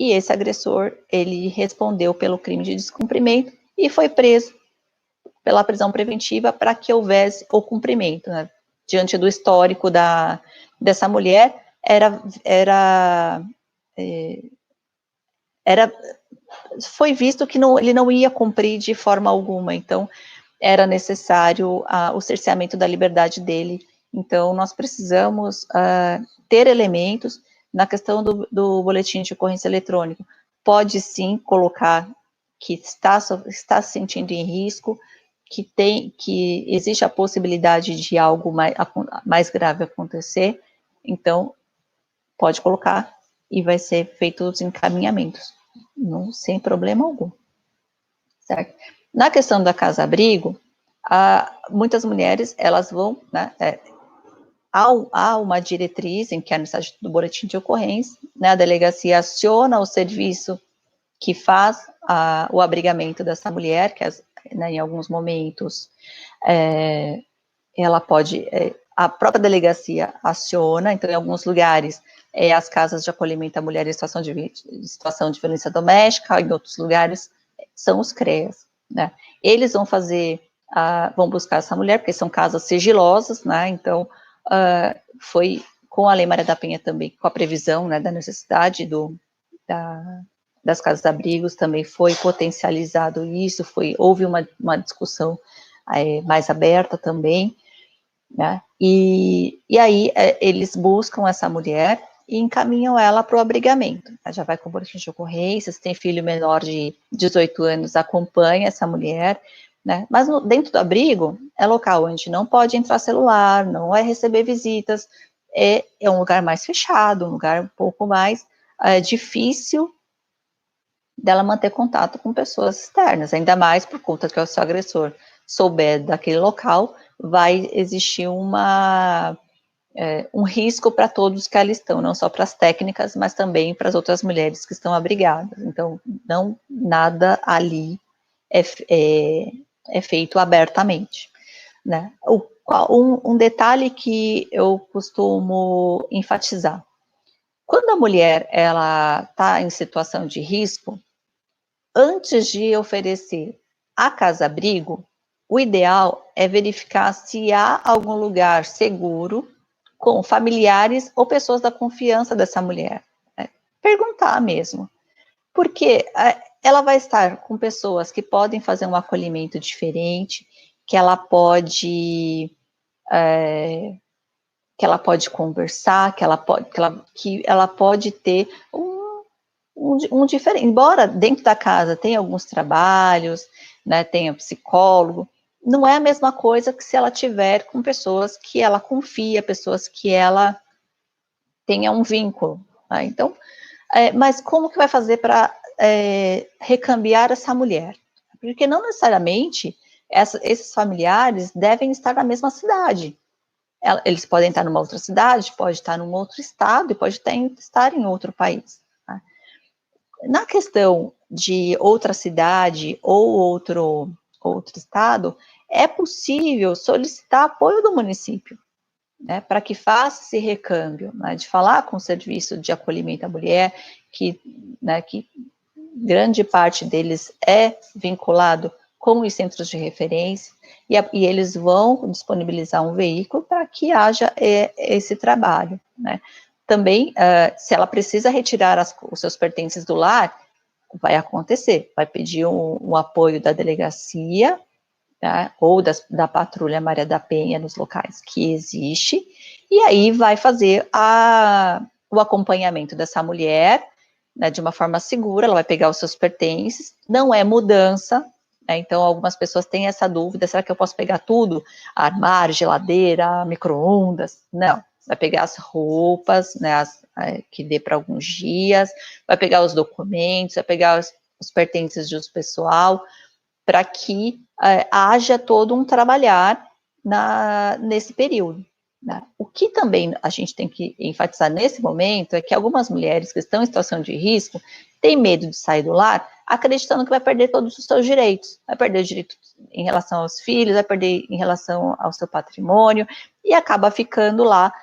e esse agressor, ele respondeu pelo crime de descumprimento e foi preso pela prisão preventiva para que houvesse o cumprimento, né? Diante do histórico dessa mulher, foi visto que ele não ia cumprir de forma alguma, então era necessário o cerceamento da liberdade dele. Então, nós precisamos ter elementos na questão do boletim de ocorrência eletrônico. Pode sim colocar que está se sentindo em risco, que existe a possibilidade de algo mais grave acontecer, então pode colocar e vai ser feito os encaminhamentos, sem problema algum, certo? Na questão da casa-abrigo, muitas mulheres, elas vão, né, há uma diretriz em que é a necessidade do boletim de ocorrência, né, a delegacia aciona o serviço que faz o abrigamento dessa mulher, que né, em alguns momentos ela pode, a própria delegacia aciona, então em alguns lugares as casas de acolhimento à mulher em situação de violência doméstica, em outros lugares são os CREAS, né? Eles vão vão buscar essa mulher, porque são casas sigilosas, né? Então, foi com a Lei Maria da Penha também, com a previsão, né, da necessidade das casas-abrigos também foi potencializado isso, houve uma discussão mais aberta também, né? E aí eles buscam essa mulher e encaminham ela para o abrigamento. Ela já vai com boletim de ocorrência, se tem filho menor de 18 anos, acompanha essa mulher, né? Mas dentro do abrigo é local onde não pode entrar celular, não vai receber visitas, é um lugar mais fechado, um lugar um pouco mais difícil dela manter contato com pessoas externas, ainda mais por conta que o seu agressor souber daquele local, vai existir um risco para todos que ali estão, não só para as técnicas, mas também para as outras mulheres que estão abrigadas. Então, nada ali é feito abertamente, né? Um detalhe que eu costumo enfatizar: quando a mulher ela está em situação de risco, antes de oferecer a casa-abrigo, o ideal é verificar se há algum lugar seguro com familiares ou pessoas da confiança dessa mulher. Né? Perguntar mesmo, porque ela vai estar com pessoas que podem fazer um acolhimento diferente, que ela pode conversar, que ela pode ter um diferente, embora dentro da casa tenha alguns trabalhos, né, tenha psicólogo, não é a mesma coisa que se ela tiver com pessoas que ela confia, pessoas que ela tenha um vínculo. Tá? Então, mas como que vai fazer para recambiar essa mulher? Porque não necessariamente esses familiares devem estar na mesma cidade. Eles podem estar numa outra cidade, pode estar num outro estado e pode estar em outro país. Tá? Na questão de outra cidade ou outro estado, é possível solicitar apoio do município, né, para que faça esse recâmbio, né, de falar com o serviço de acolhimento à mulher, que grande parte deles é vinculado com os centros de referência, e eles vão disponibilizar um veículo para que haja esse trabalho, né. Também, se ela precisa retirar os seus pertences do lar, vai acontecer, vai pedir um apoio da delegacia, tá, ou da Patrulha Maria da Penha nos locais que existe, e aí vai fazer o acompanhamento dessa mulher, né, de uma forma segura, ela vai pegar os seus pertences, não é mudança, né, então algumas pessoas têm essa dúvida, será que eu posso pegar tudo? Armário, geladeira, micro-ondas? Não, vai pegar as roupas, né, que dê para alguns dias, vai pegar os documentos, vai pegar os pertences de uso pessoal, para que haja todo um trabalhar nesse período. Né? O que também a gente tem que enfatizar nesse momento é que algumas mulheres que estão em situação de risco têm medo de sair do lar, acreditando que vai perder todos os seus direitos, vai perder o direito em relação aos filhos, vai perder em relação ao seu patrimônio, e acaba ficando lá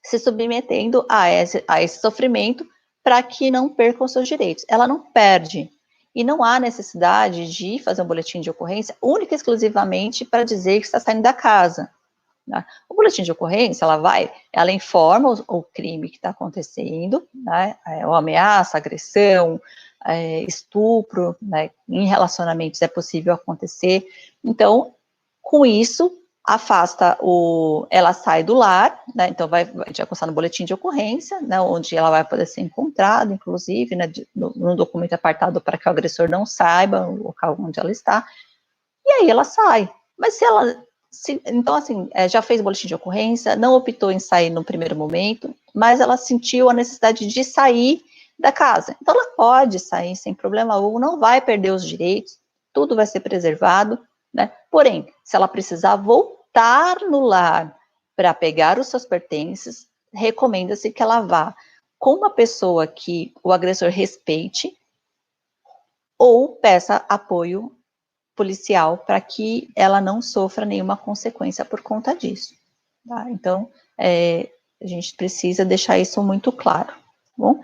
se submetendo a esse sofrimento para que não percam os seus direitos. Ela não perde, e não há necessidade de fazer um boletim de ocorrência única e exclusivamente para dizer que está saindo da casa. Né? O boletim de ocorrência, ela informa o crime que está acontecendo, né? Ou ameaça, agressão, estupro, né? Em relacionamentos é possível acontecer. Então, com isso, ela sai do lar, né? Então vai constar no boletim de ocorrência, né? Onde ela vai poder ser encontrada, inclusive, né? No documento apartado para que o agressor não saiba o local onde ela está, e aí ela sai. Mas então, assim, já fez boletim de ocorrência, não optou em sair no primeiro momento, mas ela sentiu a necessidade de sair da casa. Então, ela pode sair sem problema algum, não vai perder os direitos, tudo vai ser preservado, né? Porém, se ela precisar voltar no lar para pegar os seus pertences, recomenda-se que ela vá com uma pessoa que o agressor respeite ou peça apoio policial para que ela não sofra nenhuma consequência por conta disso. Tá? Então, a gente precisa deixar isso muito claro. Bom,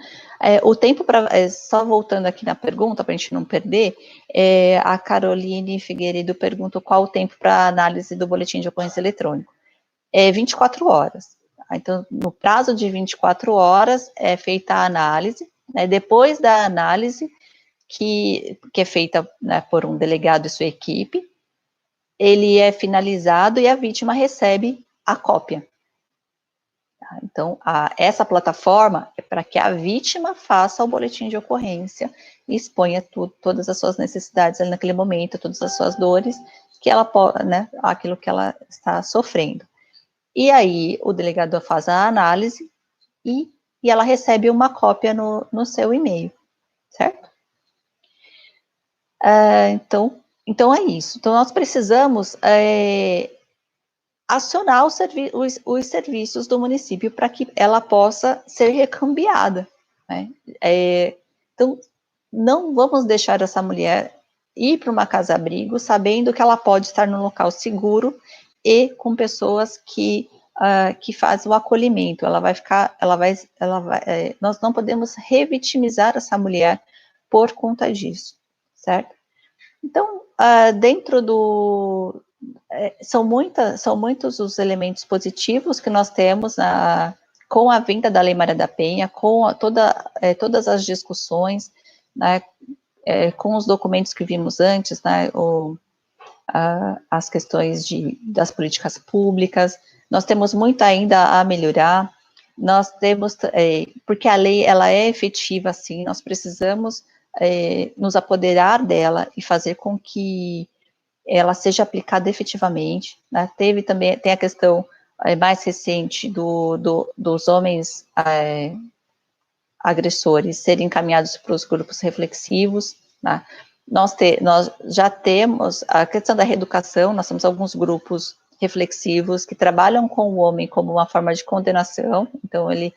o tempo só voltando aqui na pergunta, para a gente não perder, a Caroline Figueiredo pergunta qual o tempo para análise do boletim de ocorrência eletrônico. 24 horas. Tá? Então, no prazo de 24 horas é feita a análise, né, depois da análise, que é feita, né, por um delegado e sua equipe, ele é finalizado e a vítima recebe a cópia. Então, essa plataforma é para que a vítima faça o boletim de ocorrência e exponha todas as suas necessidades ali naquele momento, todas as suas dores, que ela pode, né, aquilo que ela está sofrendo. E aí, o delegado faz a análise e ela recebe uma cópia no seu e-mail, certo? Então é isso. Então, nós precisamos acionar os serviços do município para que ela possa ser recambiada, né? Então, não vamos deixar essa mulher ir para uma casa-abrigo sabendo que ela pode estar num local seguro e com pessoas que fazem o acolhimento. Nós não podemos revitimizar essa mulher por conta disso, certo? Então, dentro do... são muitos os elementos positivos que nós temos com a vinda da Lei Maria da Penha, com todas as discussões, né, com os documentos que vimos antes, né, as questões das políticas públicas. Nós temos muito ainda a melhorar. Nós temos, porque a lei ela é efetiva, sim, nós precisamos nos apoderar dela e fazer com que ela seja aplicada efetivamente, né? Tem a questão mais recente dos homens agressores serem encaminhados para os grupos reflexivos, né? Nós já temos a questão da reeducação, nós temos alguns grupos reflexivos que trabalham com o homem como uma forma de condenação, então ele,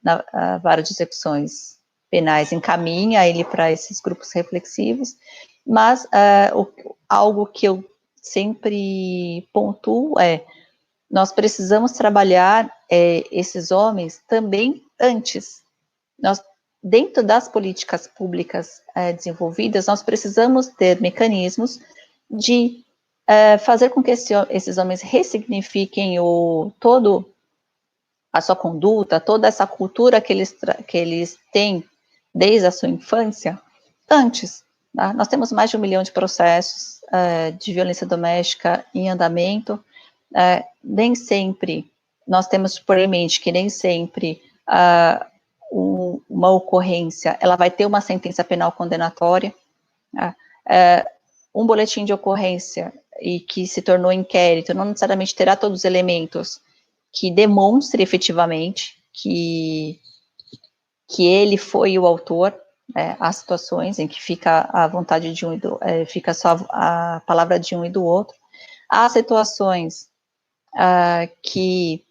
na vara de execuções penais, encaminha ele para esses grupos reflexivos, mas algo que eu sempre pontuo nós precisamos trabalhar esses homens também antes. Dentro das políticas públicas desenvolvidas, nós precisamos ter mecanismos de fazer com que esses homens ressignifiquem todo a sua conduta, toda essa cultura que eles têm desde a sua infância, antes. Tá? Nós temos mais de 1 milhão de processos de violência doméstica em andamento. Nem sempre, nós temos por em mente que nem sempre uma ocorrência, ela vai ter uma sentença penal condenatória. Um boletim de ocorrência e que se tornou inquérito, não necessariamente terá todos os elementos que demonstre efetivamente que ele foi o autor. Há situações em que fica a vontade de fica só a palavra de um e do outro. Há situações que,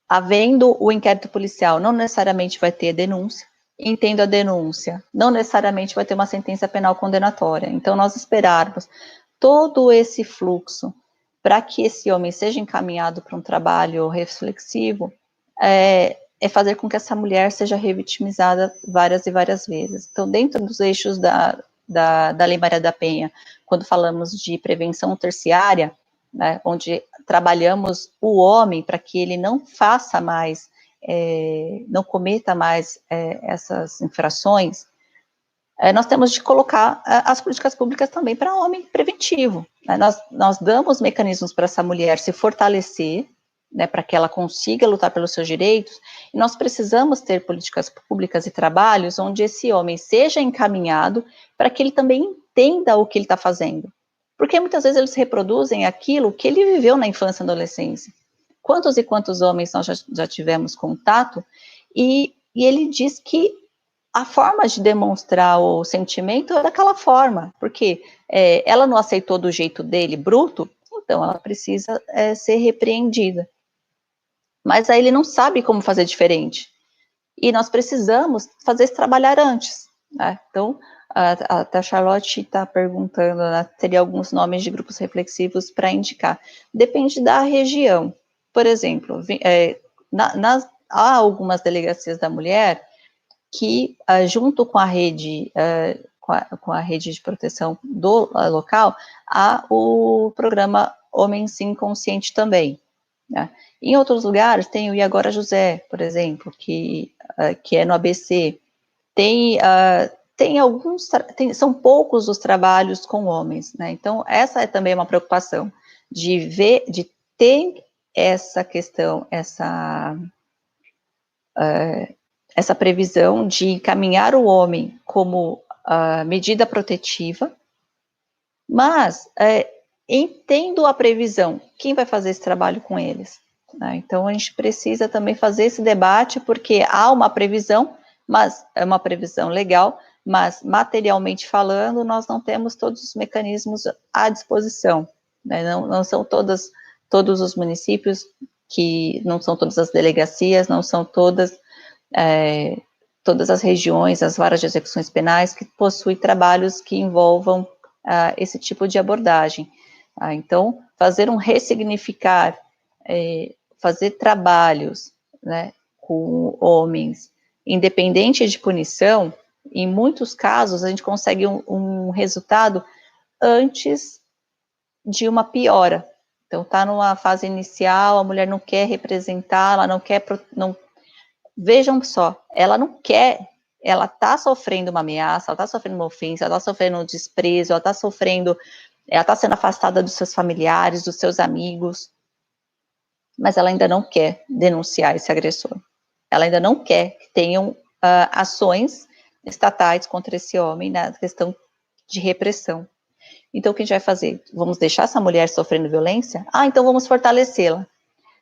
havendo o inquérito policial, não necessariamente vai ter denúncia, entendo a denúncia, não necessariamente vai ter uma sentença penal condenatória. Então, nós esperarmos todo esse fluxo para que esse homem seja encaminhado para um trabalho reflexivo, é fazer com que essa mulher seja revitimizada várias e várias vezes. Então, dentro dos eixos da Lei Maria da Penha, quando falamos de prevenção terciária, né, onde trabalhamos o homem para que ele não faça mais, não cometa mais essas infrações, nós temos de colocar as políticas públicas também para homem preventivo. Né? Nós damos mecanismos para essa mulher se fortalecer, né, para que ela consiga lutar pelos seus direitos, e nós precisamos ter políticas públicas e trabalhos onde esse homem seja encaminhado para que ele também entenda o que ele está fazendo. Porque muitas vezes eles reproduzem aquilo que ele viveu na infância e adolescência. Quantos e quantos homens nós já tivemos contato, e ele diz que a forma de demonstrar o sentimento é daquela forma, porque ela não aceitou do jeito dele, bruto, então ela precisa ser repreendida. Mas aí ele não sabe como fazer diferente. E nós precisamos fazer esse trabalhar antes. Né? Então, até a Charlotte está perguntando, né, teria alguns nomes de grupos reflexivos para indicar. Depende da região. Por exemplo, há algumas delegacias da mulher que, junto com a rede, com a rede de proteção do local, há o programa Homem Sim Consciente também. Né? Em outros lugares tem o E Agora José, por exemplo, que é no ABC. Tem alguns, são poucos os trabalhos com homens, né? Então, essa é também uma preocupação, de ter essa questão, essa previsão de encaminhar o homem como medida protetiva, mas entendo a previsão, quem vai fazer esse trabalho com eles? Né? Então, a gente precisa também fazer esse debate, porque há uma previsão, mas é uma previsão legal, mas materialmente falando, nós não temos todos os mecanismos à disposição. Né? Não são todos os municípios, não são todas as delegacias, não são todas as regiões, as varas de execuções penais que possuem trabalhos que envolvam esse tipo de abordagem. Então, fazer um ressignificar, fazer trabalhos, né, com homens, independente de punição, em muitos casos a gente consegue um resultado antes de uma piora. Então, está numa fase inicial, a mulher não quer representar, ela não quer, vejam só, ela não quer, ela está sofrendo uma ameaça, ela está sofrendo uma ofensa, ela está sofrendo um desprezo, ela está sendo afastada dos seus familiares, dos seus amigos, mas ela ainda não quer denunciar esse agressor. Ela ainda não quer que tenham ações estatais contra esse homem na questão de repressão. Então, o que a gente vai fazer? Vamos deixar essa mulher sofrendo violência? Então vamos fortalecê-la.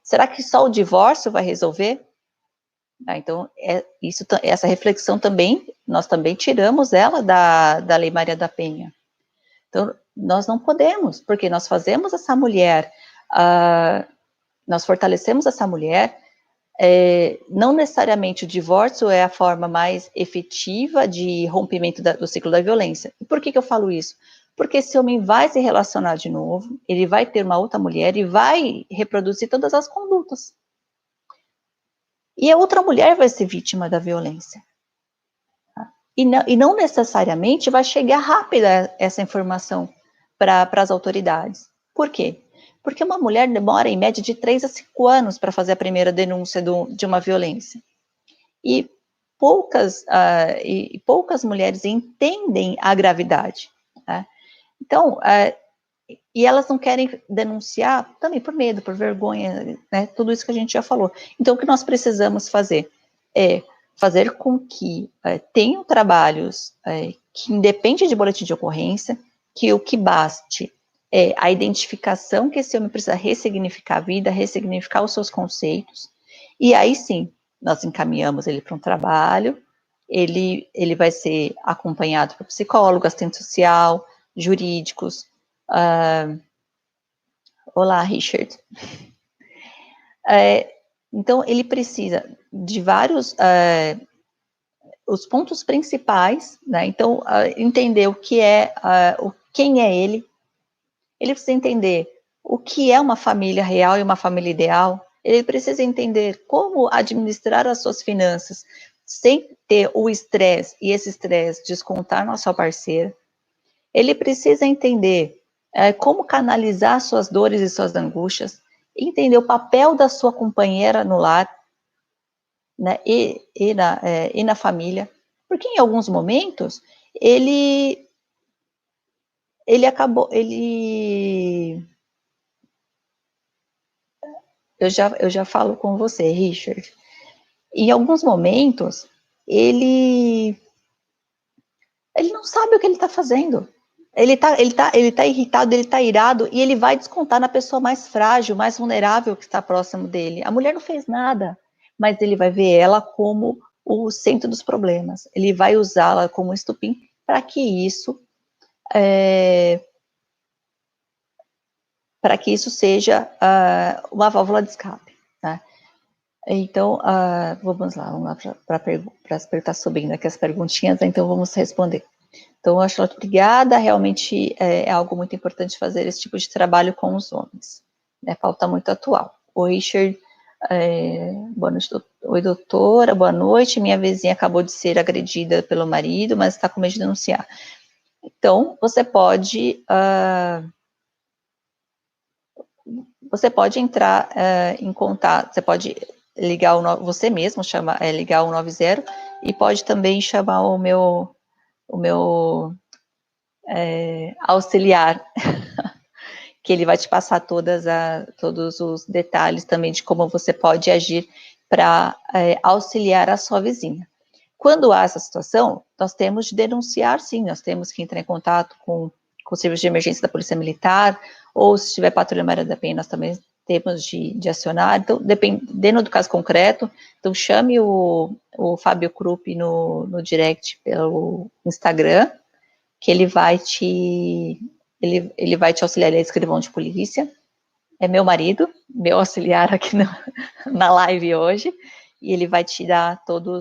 Será que só o divórcio vai resolver? Então, essa reflexão também, nós também tiramos ela da Lei Maria da Penha. Então, nós não podemos, porque nós fazemos essa mulher, nós fortalecemos essa mulher, não necessariamente o divórcio é a forma mais efetiva de rompimento do ciclo da violência. E por que eu falo isso? Porque esse homem vai se relacionar de novo, ele vai ter uma outra mulher e vai reproduzir todas as condutas. E a outra mulher vai ser vítima da violência. E não necessariamente vai chegar rápida essa informação para as autoridades. Por quê? Porque uma mulher demora, em média, de 3 a 5 anos para fazer a primeira denúncia de uma violência. E poucas mulheres entendem a gravidade. Né? Então, e elas não querem denunciar também por medo, por vergonha, né? Tudo isso que a gente já falou. Então, o que nós precisamos fazer é fazer com que tenham trabalhos que independe de boletim de ocorrência, que o que baste é a identificação que esse homem precisa ressignificar a vida, ressignificar os seus conceitos, e aí sim, nós encaminhamos ele para um trabalho, ele vai ser acompanhado por psicólogo, assistente social, jurídicos. Olá, Richard. Então, ele precisa de vários os pontos principais, né? Então, entender o que é, quem é ele. Ele precisa entender o que é uma família real e uma família ideal. Ele precisa entender como administrar as suas finanças sem ter o estresse, e esse estresse descontar na sua parceira. Ele precisa entender como canalizar suas dores e suas angústias, entender o papel da sua companheira no lar, né, e na família, porque em alguns momentos eu já falo com você, Richard, em alguns momentos ele não sabe o que ele está fazendo. Ele tá irritado, ele tá irado, e ele vai descontar na pessoa mais frágil, mais vulnerável que está próximo dele. A mulher não fez nada, mas ele vai ver ela como o centro dos problemas. Ele vai usá-la como estupim para que isso seja uma válvula de escape. Né? Então, vamos lá para as perguntas subindo aqui as perguntinhas, então vamos responder. Então, eu acho, obrigada, realmente é algo muito importante fazer esse tipo de trabalho com os homens. É pauta muito atual. O Richard, boa noite, oi doutora, boa noite, minha vizinha acabou de ser agredida pelo marido, mas está com medo de denunciar. Então, você pode entrar em contato, você pode ligar você mesmo, ligar o 190 e pode também chamar o meu auxiliar, que ele vai te passar todos os detalhes também de como você pode agir para auxiliar a sua vizinha. Quando há essa situação, nós temos de denunciar, sim, nós temos que entrar em contato com o serviço de emergência da Polícia Militar, ou se tiver patrulha Maria da Penha, nós também temos de acionar. Então, dependendo do caso concreto, então chame o Fábio Krupp no direct pelo Instagram, que ele vai te auxiliar, ele é escrivão de polícia, é meu marido, meu auxiliar aqui na live hoje, e ele vai te dar todo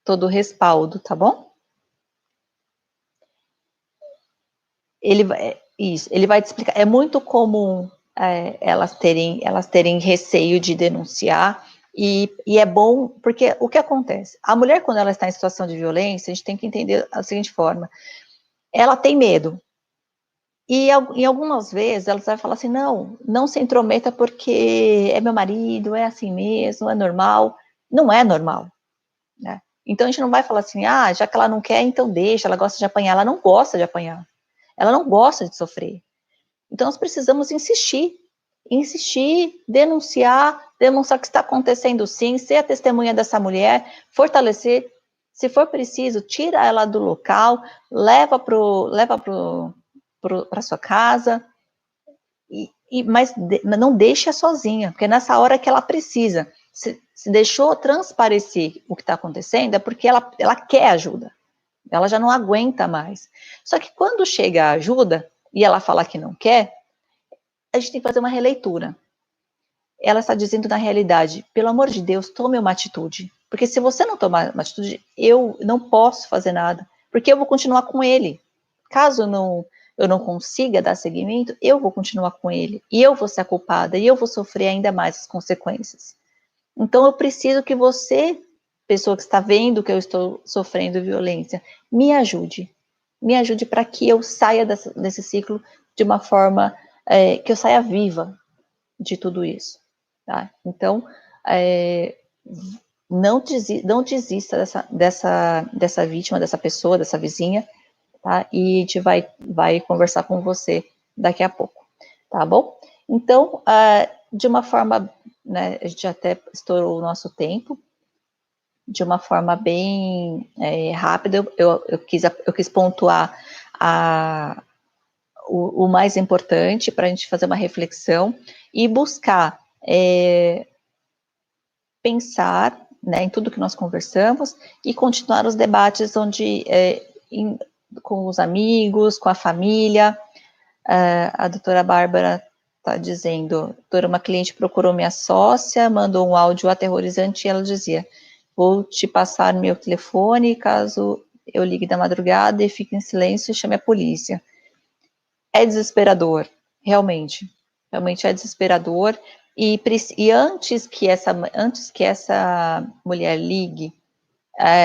o respaldo, tá bom? Ele vai te explicar. É muito comum elas terem receio de denunciar, e é bom, porque o que acontece? A mulher, quando ela está em situação de violência, a gente tem que entender da seguinte forma: ela tem medo. E em algumas vezes ela vai falar assim, não se intrometa porque é meu marido, é assim mesmo, é normal. Não é normal, né? Então a gente não vai falar assim, já que ela não quer, então deixa, ela gosta de apanhar. Ela não gosta de apanhar, ela não gosta de sofrer. Então nós precisamos insistir, denunciar que está acontecendo sim, ser a testemunha dessa mulher, fortalecer. Se for preciso, tira ela do local, leva para sua casa, mas não deixa sozinha, porque nessa hora que ela precisa, se deixou transparecer o que está acontecendo, é porque ela quer ajuda, ela já não aguenta mais. Só que quando chega a ajuda, e ela fala que não quer, a gente tem que fazer uma releitura. Ela está dizendo na realidade, pelo amor de Deus, tome uma atitude, porque se você não tomar uma atitude, eu não posso fazer nada, porque eu vou continuar com ele. Caso eu não consiga dar seguimento, eu vou continuar com ele, e eu vou ser a culpada, e eu vou sofrer ainda mais as consequências. Então eu preciso que você, pessoa que está vendo que eu estou sofrendo violência, me ajude para que eu saia desse ciclo de uma forma que eu saia viva de tudo isso. Tá? Então, não desista dessa vítima, dessa pessoa, dessa vizinha, tá? E a gente vai conversar com você daqui a pouco, tá bom? Então, de uma forma, né, a gente até estourou o nosso tempo, de uma forma bem rápida, eu quis pontuar o mais importante para a gente fazer uma reflexão e buscar pensar, né, em tudo que nós conversamos e continuar os debates com os amigos, com a família. A doutora Bárbara está dizendo, doutora, uma cliente procurou minha sócia, mandou um áudio aterrorizante e ela dizia, vou te passar meu telefone, caso eu ligue da madrugada e fique em silêncio, chame a polícia. É desesperador, realmente é desesperador, e antes que essa mulher ligue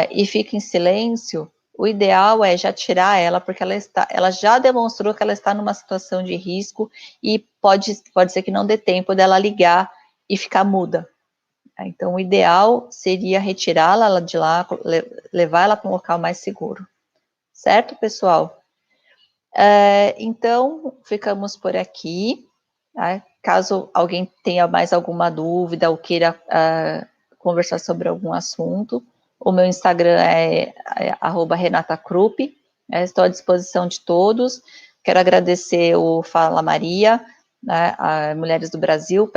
e fique em silêncio, o ideal é já tirar ela, porque ela já demonstrou que ela está numa situação de risco, e pode ser que não dê tempo dela ligar e ficar muda. Então o ideal seria retirá-la de lá, levar ela para um local mais seguro. Certo, pessoal? Então, ficamos por aqui. Tá? Caso alguém tenha mais alguma dúvida ou queira conversar sobre algum assunto, o meu Instagram é @RenataKrupp. Estou à disposição de todos. Quero agradecer o Fala Maria, né, a Mulheres do Brasil,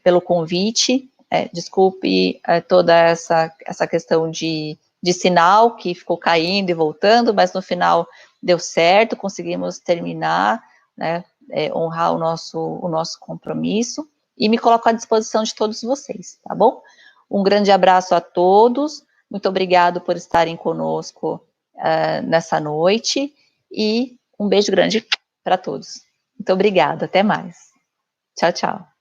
pelo convite. Desculpe toda essa questão de sinal que ficou caindo e voltando, mas no final deu certo, conseguimos terminar, né, honrar o nosso compromisso, e me coloco à disposição de todos vocês, tá bom? Um grande abraço a todos, muito obrigado por estarem conosco nessa noite, e um beijo grande para todos. Muito obrigada, até mais. Tchau, tchau.